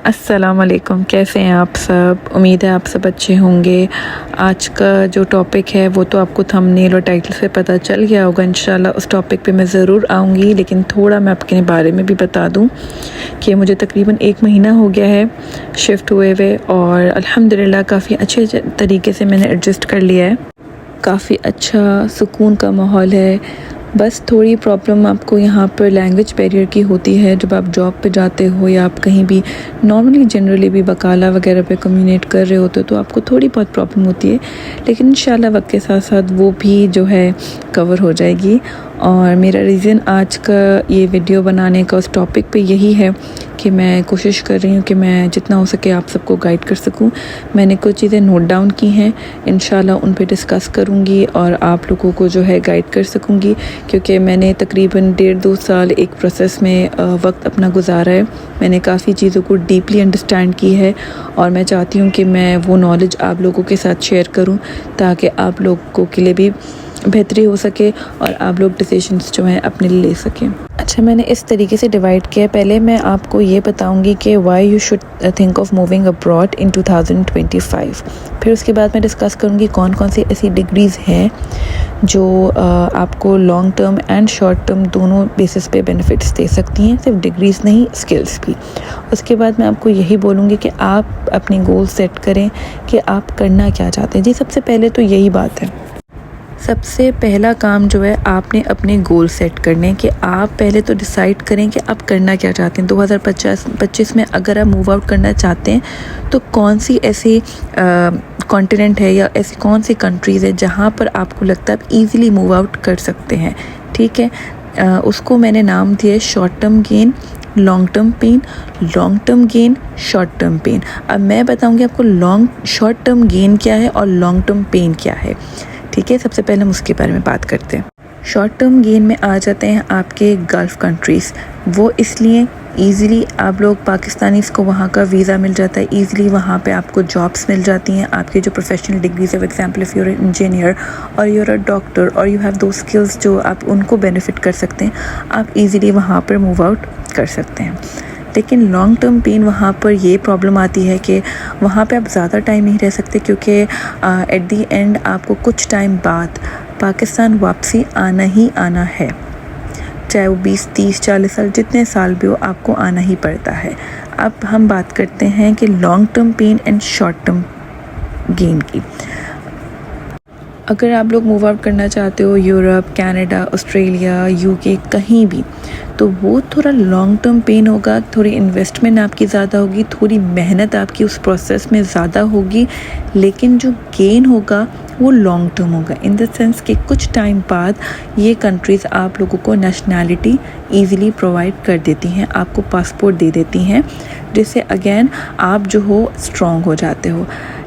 अस्सलाम वालेकुम, कैसे हैं आप सब। उम्मीद है आप सब अच्छे होंगे। आज का जो टॉपिक है वो तो आपको थंबनेल और टाइटल से पता चल गया होगा। इंशाल्लाह उस टॉपिक पे मैं ज़रूर आऊँगी, लेकिन थोड़ा मैं आपके बारे में भी बता दूँ कि मुझे तकरीबन 1 महीना हो गया है शिफ्ट हुए और अल्हम्दुलिल्लाह काफ़ी अच्छे तरीके से मैंने एडजस्ट कर लिया है। काफ़ी अच्छा सुकून का माहौल है। बस थोड़ी प्रॉब्लम आपको यहाँ पर लैंग्वेज बैरियर की होती है जब आप जॉब पे जाते हो या आप कहीं भी नॉर्मली जनरली भी बकाला वगैरह पे कम्युनिकेट कर रहे होते हो तो आपको थोड़ी बहुत प्रॉब्लम होती है, लेकिन इंशाल्लाह वक्त के साथ साथ वो भी जो है कवर हो जाएगी। और मेरा रीज़न आज का ये वीडियो बनाने का उस टॉपिक पे यही है कि मैं कोशिश कर रही हूँ कि मैं जितना हो सके आप सबको गाइड कर सकूँ। मैंने कुछ चीज़ें नोट डाउन की हैं, इंशाल्लाह उन पे डिस्कस करूँगी और आप लोगों को जो है गाइड कर सकूँगी, क्योंकि मैंने तकरीबन 1.5-2 साल एक प्रोसेस में वक्त अपना गुजारा है। मैंने काफ़ी चीज़ों को डीपली अंडरस्टैंड की है और मैं चाहती हूँ कि मैं वो नॉलेज आप लोगों के साथ शेयर करूँ ताकि आप लोगों के लिए भी बेहतरी हो सके और आप लोग डिसीजंस जो हैं अपने लिए ले सकें। अच्छा, मैंने इस तरीके से डिवाइड किया। पहले मैं आपको ये बताऊंगी कि why you should think of moving abroad in 2025। फिर उसके बाद मैं डिस्कस करूंगी कौन कौन सी ऐसी डिग्रीज़ हैं जो आपको long term and short term दोनों बेसिस पे बेनिफिट्स दे सकती हैं, सिर्फ डिग्रीज़ नहीं स्किल्स भी। उसके बाद मैं आपको यही बोलूँगी कि आप अपनी गोल सेट करें कि आप करना क्या चाहते हैं। जी, सबसे पहले तो यही बात है, सबसे पहला काम जो है आपने अपने गोल सेट करने कि आप पहले तो डिसाइड करें कि आप करना क्या चाहते हैं। 2025 में अगर आप मूव आउट करना चाहते हैं तो कौन सी ऐसी कॉन्टिनेंट है या ऐसी कौन सी कंट्रीज़ है जहाँ पर आपको लगता है आप ईज़िली मूव आउट कर सकते हैं। ठीक है, उसको मैंने नाम दिया है short term gain, long term pain, long term gain, short term pain. अब मैं बताऊँगी आपको शॉर्ट टर्म गेन क्या है और लॉन्ग टर्म पेन क्या है। ठीक है, सबसे पहले हम उसके बारे में बात करते हैं। शॉर्ट टर्म गेन में आ जाते हैं आपके गल्फ़ कंट्रीज़। वो इसलिए ईज़िली आप लोग पाकिस्तानीज़ को वहाँ का वीज़ा मिल जाता है, ईज़िली वहाँ पे आपको जॉब्स मिल जाती हैं। आपकी जो प्रोफेशनल डिग्रीज़ है, for example if you're engineer और यूर अ डॉक्टर और यू हैव दो स्किल्स जो आप उनको बेनिफिट कर सकते हैं, आप ईज़िली वहाँ पर मूव आउट कर सकते हैं। लेकिन लॉन्ग टर्म पेन वहाँ पर ये प्रॉब्लम आती है कि वहाँ पे आप ज़्यादा टाइम नहीं रह सकते, क्योंकि एट दी एंड आपको कुछ टाइम बाद पाकिस्तान वापसी आना ही आना है, चाहे वो 20, 30, 40 साल जितने साल भी हो, आपको आना ही पड़ता है। अब हम बात करते हैं कि long term pain and short term gain की। अगर आप लोग मूव आउट करना चाहते हो यूरोप, कनाडा, ऑस्ट्रेलिया, यूके, कहीं भी, तो वो थोड़ा लॉन्ग टर्म पेन होगा, थोड़ी इन्वेस्टमेंट आपकी ज़्यादा होगी, थोड़ी मेहनत आपकी उस प्रोसेस में ज़्यादा होगी, लेकिन जो गेन होगा वो लॉन्ग टर्म होगा, इन द सेंस कि कुछ टाइम बाद ये कंट्रीज़ आप लोगों को नेशनैलिटी ईज़िली प्रोवाइड कर देती हैं, आपको पासपोर्ट दे देती हैं, जिससे अगेन आप जो हो स्ट्रॉन्ग हो जाते हो।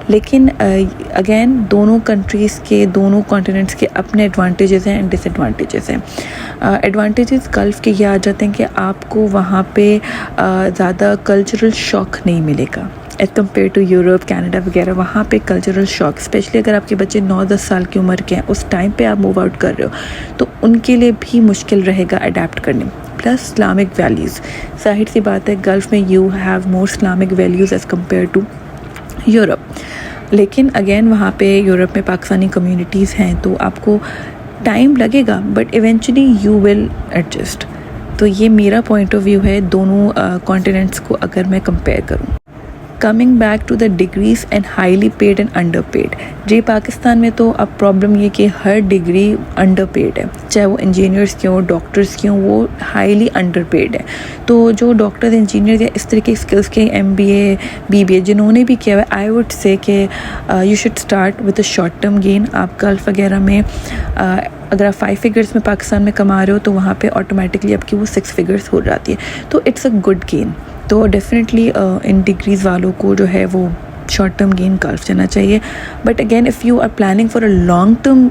लेकिन अगेन दोनों कंट्रीज़ के, दोनों कॉन्टिनेंट्स के अपने एडवांटेजेस हैं एंड डिसएडवांटेजेस हैं। एडवांटेजेस गल्फ़ के ये आ जाते हैं कि आपको वहाँ पे ज़्यादा कल्चरल शॉक नहीं मिलेगा as compare to Europe, Canada वगैरह। वहाँ पे कल्चरल शॉक, स्पेशली अगर आपके बच्चे 9-10 साल की उम्र के हैं, उस टाइम पे आप मूव आउट कर रहे हो तो उनके लिए भी मुश्किल रहेगा अडेप्ट करने। प्लस इस्लामिक वैल्यूज़, जाहिर सी बात है गल्फ़ में you have more Islamic values as compare to Europe. लेकिन अगेन वहाँ पे यूरोप में पाकिस्तानी कम्युनिटीज़ हैं तो आपको टाइम लगेगा, but eventually you will adjust. तो ये मेरा पॉइंट ऑफ व्यू है दोनों कॉन्टिनेंट्स को अगर मैं कंपेयर करूँ। Coming back to the degrees and highly paid and underpaid. जी, पाकिस्तान में तो अब प्रॉब्लम ये कि हर डिग्री अंडर पेड है, चाहे वो इंजीनियर्स की हो, डॉक्टर्स की हो, वो हाईली अंडर पेड है। तो जो डॉक्टर्स, इंजीनियर या इस तरह के स्किल्स के MBA, BBA जिन्होंने भी किया है, आई वुड से कि you should start with a short term gain. आप गल्फ़ वगैरह में अगर आप 5 फिगर्स में पाकिस्तान में कमा रहे हो तो वहाँ पे ऑटोमेटिकली आपकी वो 6 फिगर्स हो जाती है, तो इट्स अ गुड गेन। तो डेफिनेटली इन डिग्रीज़ वालों को जो है वो शॉर्ट टर्म गेन गल्फ़ जाना चाहिए। But again if you are planning for a long term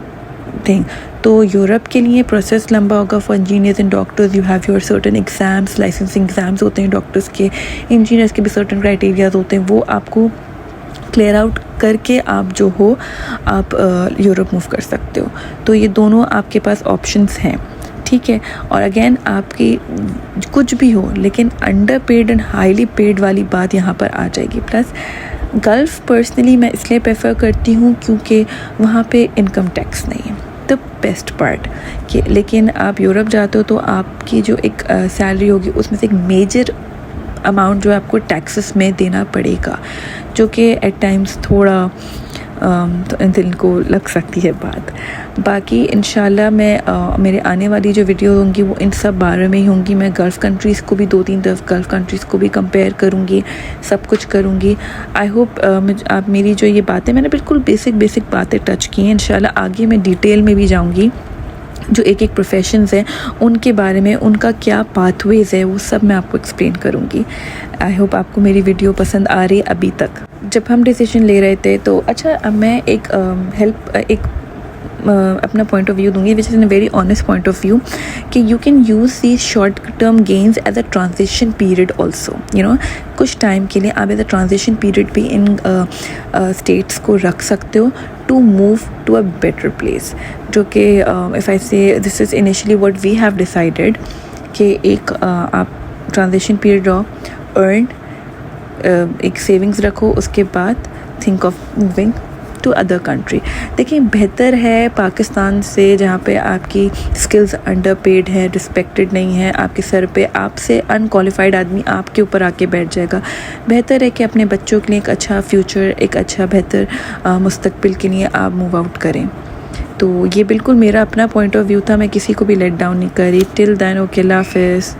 thing तो यूरोप के लिए प्रोसेस लंबा होगा। For engineers and doctors you have your certain exams, licensing exams होते हैं डॉक्टर्स के, इंजीनियर्स के भी सर्टन क्राइटेरियाज होते हैं, वो आपको क्लियर आउट करके आप जो हो आप यूरोप मूव कर सकते हो। तो ये दोनों आपके पास ऑप्शंस हैं। ठीक है। और अगेन आपकी कुछ भी हो लेकिन under paid and highly paid वाली बात यहाँ पर आ जाएगी। प्लस गल्फ़ पर्सनली मैं इसलिए प्रेफर करती हूँ क्योंकि वहाँ पे इनकम टैक्स नहीं है, द बेस्ट पार्ट कि। लेकिन आप यूरोप जाते हो तो आपकी जो एक सैलरी होगी उसमें से एक मेजर अमाउंट जो है आपको टैक्सेस में देना पड़ेगा, जो कि एट टाइम्स थोड़ा तो इन दिल को लग सकती है बात। बाकी इंशाल्लाह मैं मेरे आने वाली जो वीडियो होंगी वो इन सब बारे में ही होंगी। मैं गल्फ़ कंट्रीज़ को भी 2-3 गल्फ़ कंट्रीज़ को भी कंपेयर करूँगी, सब कुछ करूँगी। आई होप आप मेरी जो ये बातें, मैंने बिल्कुल बेसिक बातें टच की हैं। इंशाल्लाह आगे मैं डिटेल में भी जाऊँगी, जो एक प्रोफेशंस हैं उनके बारे में, उनका क्या पाथवेज़ है, वो सब मैं आपको एक्सप्लेन करूँगी। आई होप आपको मेरी वीडियो पसंद आ रही है अभी तक। जब हम डिसीजन ले रहे थे तो अच्छा, अब मैं एक अपना पॉइंट ऑफ व्यू दूंगी, which is in very honest point of view, कि you can use the short term gains as a transition period also. You know, कुछ टाइम के लिए आप एज अ ट्रांजिशन पीरियड भी इन स्टेट्स को रख सकते हो to move to a better place. जो कि if I say this is initially what we have decided कि एक आप ट्रांजिशन पीरियड रहो, अर्न, एक सेविंग्स रखो, उसके बाद think of moving to other country. देखिए, बेहतर है पाकिस्तान से, जहाँ पे आपकी स्किल्स अंडर पेड है, रिस्पेक्टेड नहीं है, आपके सर पे आपसे अनक्वालिफाइड आदमी आपके ऊपर आके बैठ जाएगा। बेहतर है कि अपने बच्चों के लिए एक अच्छा फ्यूचर, एक अच्छा बेहतर मुस्तकबिल के लिए आप मूव आउट करें। तो ये बिल्कुल मेरा अपना पॉइंट ऑफ व्यू था, मैं किसी को भी लेट डाउन नहीं करी। टिल देन, ओके, अल्लाह हाफ़िज़।